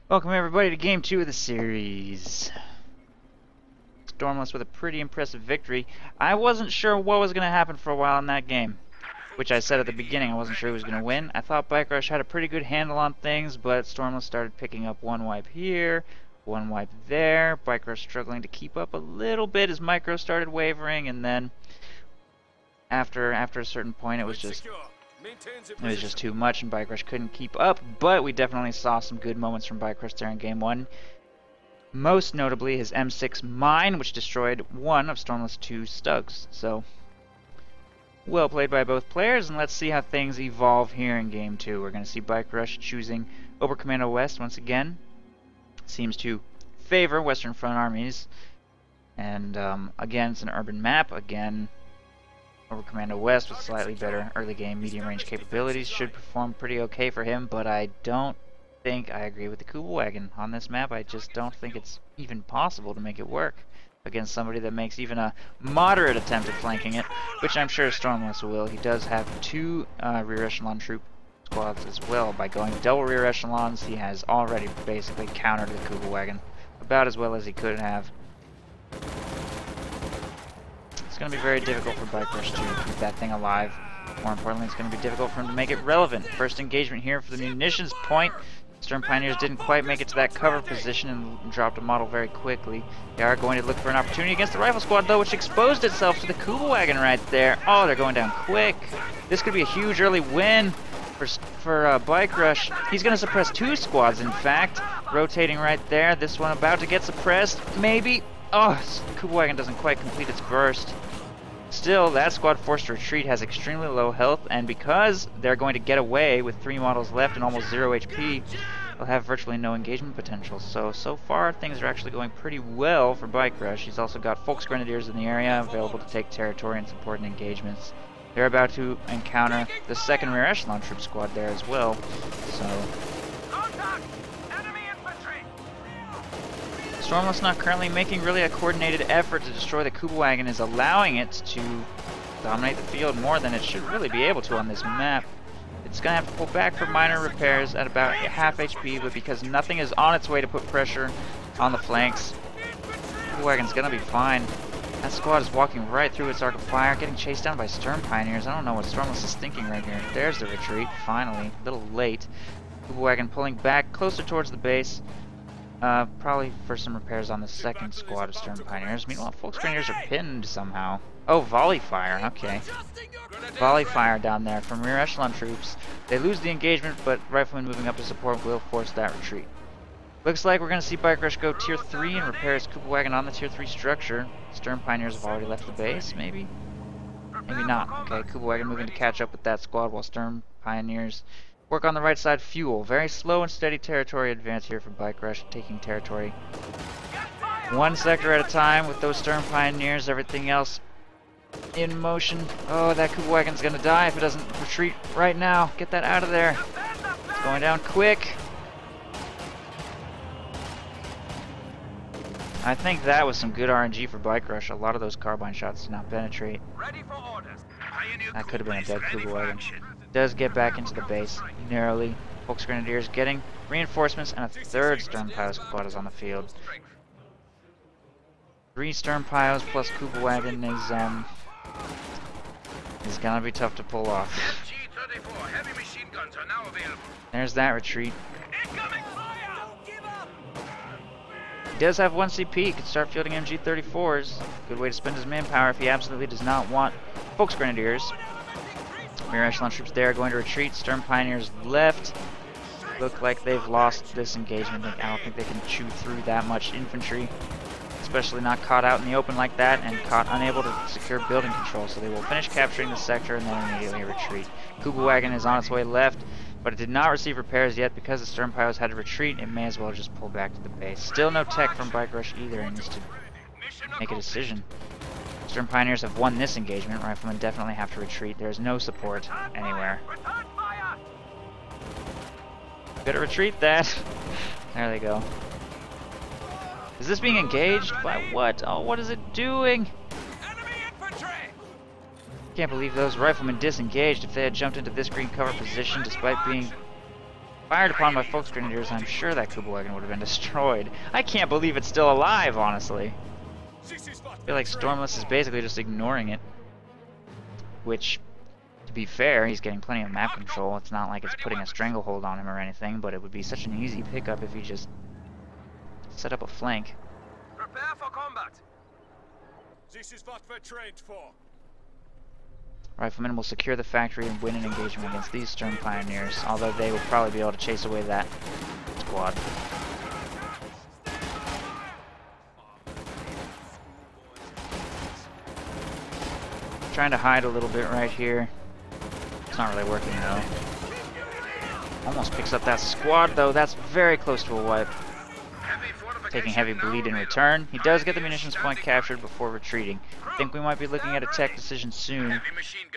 Welcome everybody to Game 2 of the series. Stormless with a pretty impressive victory. I wasn't sure what was going to happen for a while in that game, which I said at the beginning I wasn't sure who was going to win. I thought Bikerush had a pretty good handle on things, but Stormless started picking up one wipe here, one wipe there. Bikerush struggling to keep up a little bit as Micro started wavering, and then after a certain point it was just too much and Bikerush couldn't keep up, but we definitely saw some good moments from Bikerush during Game 1. Most notably his M6 mine, which destroyed one of Stormless' two Stugs. So, well played by both players, and let's see how things evolve here in Game 2. We're going to see Bikerush choosing Oberkommando West once again. Seems to favor Western Front armies, and again, it's an urban map. Again, Oberkommando West with slightly better early game medium range capabilities should perform pretty okay for him, but I don't think I agree with the Kubelwagen on this map. I just don't think it's even possible to make it work against somebody that makes even a moderate attempt at flanking it, which I'm sure Stormless will. He does have two rear echelon troop squads as well. By going double rear echelons, he has already basically countered the Kubelwagen about as well as he could have. It's going to be very difficult for Bikerush to keep that thing alive. More importantly, it's going to be difficult for him to make it relevant. First engagement here for the munitions point. Stern Pioneers didn't quite make it to that cover position and dropped a model very quickly. They are going to look for an opportunity against the rifle squad, though, which exposed itself to the Kubelwagen right there. Oh, they're going down quick. This could be a huge early win for Bikerush. He's going to suppress two squads, in fact. Rotating right there. This one about to get suppressed. Maybe. Oh, Kubelwagen doesn't quite complete its burst. Still, that squad forced to retreat has extremely low health, and because they're going to get away with 3 models left and almost 0 HP, they'll have virtually no engagement potential. So far, things are actually going pretty well for Bikerush. He's also got Volksgrenadiers in the area, available to take territory and support in engagements. They're about to encounter the second rear echelon troop squad there as well, so Stormless not currently making really a coordinated effort to destroy the Kubelwagen is allowing it to dominate the field more than it should really be able to on this map. It's going to have to pull back for minor repairs at about half HP, but because nothing is on its way to put pressure on the flanks, Kubelwagen's going to be fine. That squad is walking right through its arc of fire, getting chased down by Stern Pioneers. I don't know what Stormless is thinking right here. There's the retreat, finally. A little late. Kubelwagen pulling back closer towards the base. Probably for some repairs on the second squad of Stern Pioneers. Meanwhile, Volksgrenadiers are pinned somehow. Oh, volley fire, okay. Volley fire down there from rear echelon troops. They lose the engagement, but Riflemen moving up to support will force that retreat. Looks like we're going to see Bikerush go tier 3 and repair his Kubelwagen on the tier 3 structure. Stern Pioneers have already left the base, maybe? Maybe not. Okay, Kubelwagen moving to catch up with that squad while Stern Pioneers work on the right side. Fuel. Very slow and steady territory advance here for Bikerush, taking territory one sector at a time with those Stern Pioneers, everything else in motion. Oh, that Kubelwagen's gonna die if it doesn't retreat right now. Get that out of there. It's going down quick. I think that was some good RNG for Bikerush. A lot of those carbine shots did not penetrate. That could have been a dead Kubelwagen. Does get back into the base narrowly. Volksgrenadiers getting reinforcements, and a third Stern Pio squad is on the field. 3 Stern Pios plus Kubelwagen is gonna be tough to pull off. There's that retreat. He does have 1 CP. He could start fielding MG34s. Good way to spend his manpower if he absolutely does not want Volksgrenadiers. Rear echelon troops there going to retreat. Stern Pioneers left. Look like they've lost this engagement. I don't think they can chew through that much infantry, especially not caught out in the open like that and caught unable to secure building control. So they will finish capturing the sector and then immediately retreat. Kubelwagen is on its way left, but it did not receive repairs yet. Because the Stern Pios had to retreat, it may as well just pull back to the base. Still no tech from Bikerush either, and needs to make a decision. Stern Pioneers have won this engagement. Riflemen definitely have to retreat. There's no support anywhere. Better retreat that. There they go. Is this being engaged? By what? Oh, what is it doing? Can't believe those riflemen disengaged. If they had jumped into this green cover position despite being Fired upon by Volksgrenadiers, I'm sure that Kubelwagen would have been destroyed. I can't believe it's still alive, honestly. I feel like Stormless is basically just ignoring it. Which, to be fair, he's getting plenty of map control. It's not like it's putting a stranglehold on him or anything, but it would be such an easy pickup if he just set up a flank. Prepare for combat. This is what we're trained for. Riflemen will secure the factory and win an engagement against these Sturm Pioneers, although they will probably be able to chase away that squad. Trying to hide a little bit right here. It's not really working though. Almost picks up that squad though. That's very close to a wipe. Taking heavy bleed in return. He does get the munitions point captured before retreating. I think we might be looking at a tech decision soon.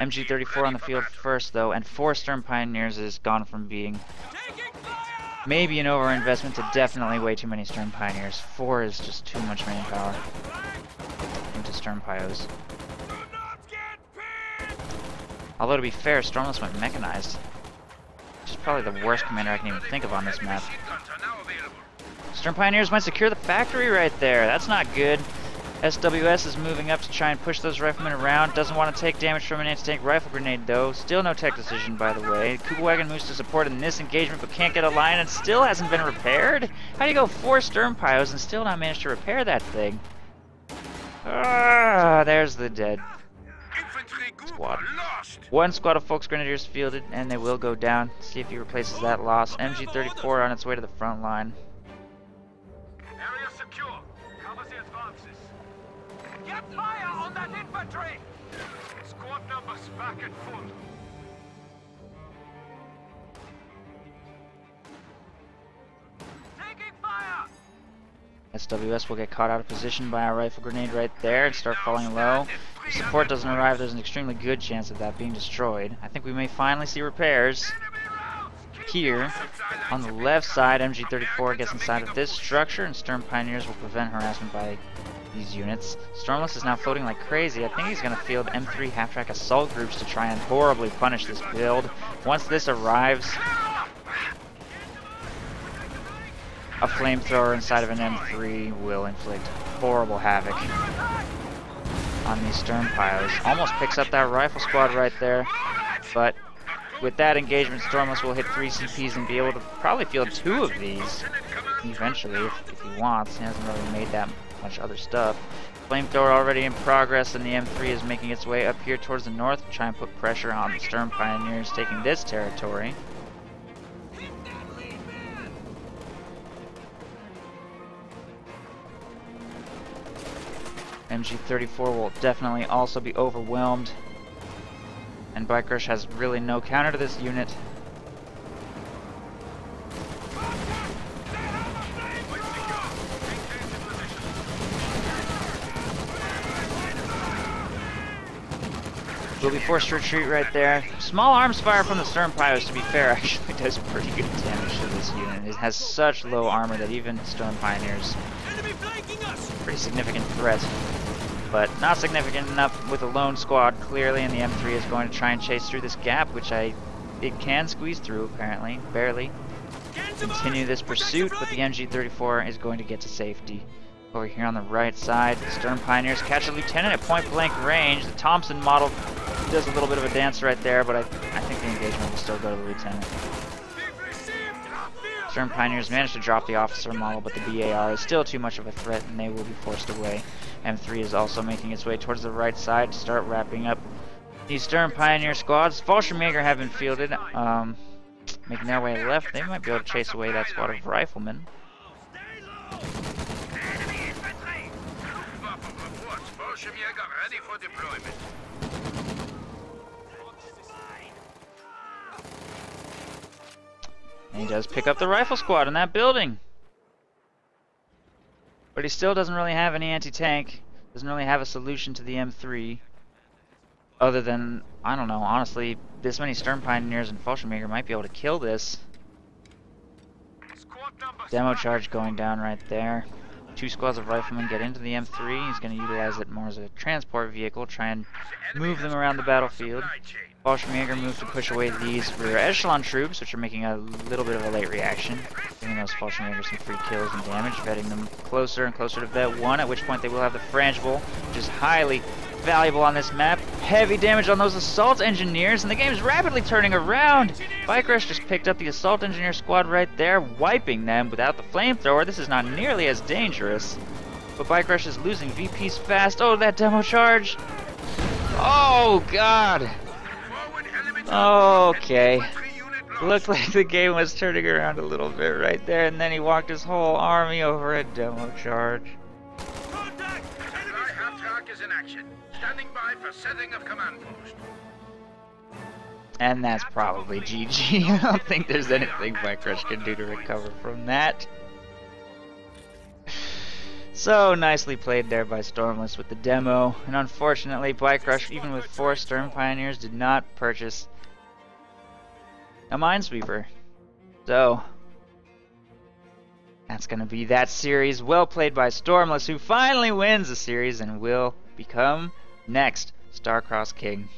MG34 on the field first though, and 4 Sturm Pioneers is gone from being maybe an overinvestment to definitely way too many Sturm Pioneers. 4 is just too much manpower into Sturm Pios. Although to be fair, Stormless went mechanized, which is probably the worst commander I can even think of on this map. Sturm Pioneers might secure the factory right there. That's not good. SWS is moving up to try and push those riflemen around. Doesn't want to take damage from an anti-tank rifle grenade though. Still no tech decision, by the way. Kubelwagen moves to support in this engagement but can't get a line and still hasn't been repaired. How do you go 4 Sturm Pios and still not manage to repair that thing? Ah, there's the dead squad. 1 squad of Volksgrenadiers fielded and they will go down. See if he replaces that loss. MG34 on its way to the front line. Area secure. Cover the advances. Get fire on that infantry! Squad numbers back at full. Taking fire! SWS will get caught out of position by a rifle grenade right there and start falling low. If support doesn't arrive, there's an extremely good chance of that being destroyed. I think we may finally see repairs. Here, on the left side, MG34 gets inside of this structure and Sturm Pioneers will prevent harassment by these units. Stormless is now floating like crazy. I think he's going to field M3 half-track assault groups to try and horribly punish this build. Once this arrives, a flamethrower inside of an M3 will inflict horrible havoc on these Sturm Pios. Almost picks up that rifle squad right there, but with that engagement, Stormless will hit 3 CPs and be able to probably field 2 of these eventually if he wants. He hasn't really made that much other stuff. Flamethrower already in progress, and the M3 is making its way up here towards the north to try and put pressure on the Sturm Pioneers taking this territory. MG34 will definitely also be overwhelmed, and Bikerush has really no counter to this unit. Will be forced to retreat right there. Small arms fire from the Sturm Pios, to be fair, actually does pretty good damage to this unit. It has such low armor that even Sturm Pioneers pretty significant threat. But not significant enough with a lone squad, clearly, and the M3 is going to try and chase through this gap, which it can squeeze through, apparently, barely. Continue this pursuit, but the MG34 is going to get to safety. Over here on the right side, the Sturm Pioneers catch a lieutenant at point-blank range. The Thompson model does a little bit of a dance right there, but I think the engagement will still go to the lieutenant. Sturm Pioneers managed to drop the officer model, but the BAR is still too much of a threat, and they will be forced away. M3 is also making its way towards the right side to start wrapping up these Sturm Pioneer squads. Fallschirmjäger have been fielded, making their way left. They might be able to chase away that squad of riflemen. Ready for deployment. And he does pick up the rifle squad in that building. But he still doesn't really have any anti-tank. Doesn't really have a solution to the M3. Other than, I don't know, honestly, this many Sturm Pioneers and Fallschirmjäger might be able to kill this. Demo charge going down right there. 2 squads of riflemen get into the M3. He's going to utilize it more as a transport vehicle, try and move them around the battlefield. Fallschirmjäger moved to push away these rear echelon troops, which are making a little bit of a late reaction, giving those Fallschirmjäger some free kills and damage, vetting them closer and closer to Vet 1, at which point they will have the frangible, which is highly valuable on this map. Heavy damage on those assault engineers, and the game is rapidly turning around. Bikerush just picked up the assault engineer squad right there, wiping them without the flamethrower. This is not nearly as dangerous, but Bikerush is losing VPs fast. Oh, that demo charge! Oh god! Okay. Looked like the game was turning around a little bit right there, and then he walked his whole army over a demo charge. Track is in action. Standing by for setting of command post. And that's probably GG. I don't think there's anything Bikerush can do to recover from that. So nicely played there by Stormless with the demo, and unfortunately Bikerush, even with 4 Sturm Pioneers, did not purchase a Minesweeper. So that's gonna be that series. Well played by Stormless, who finally wins the series and will become next Starcross King.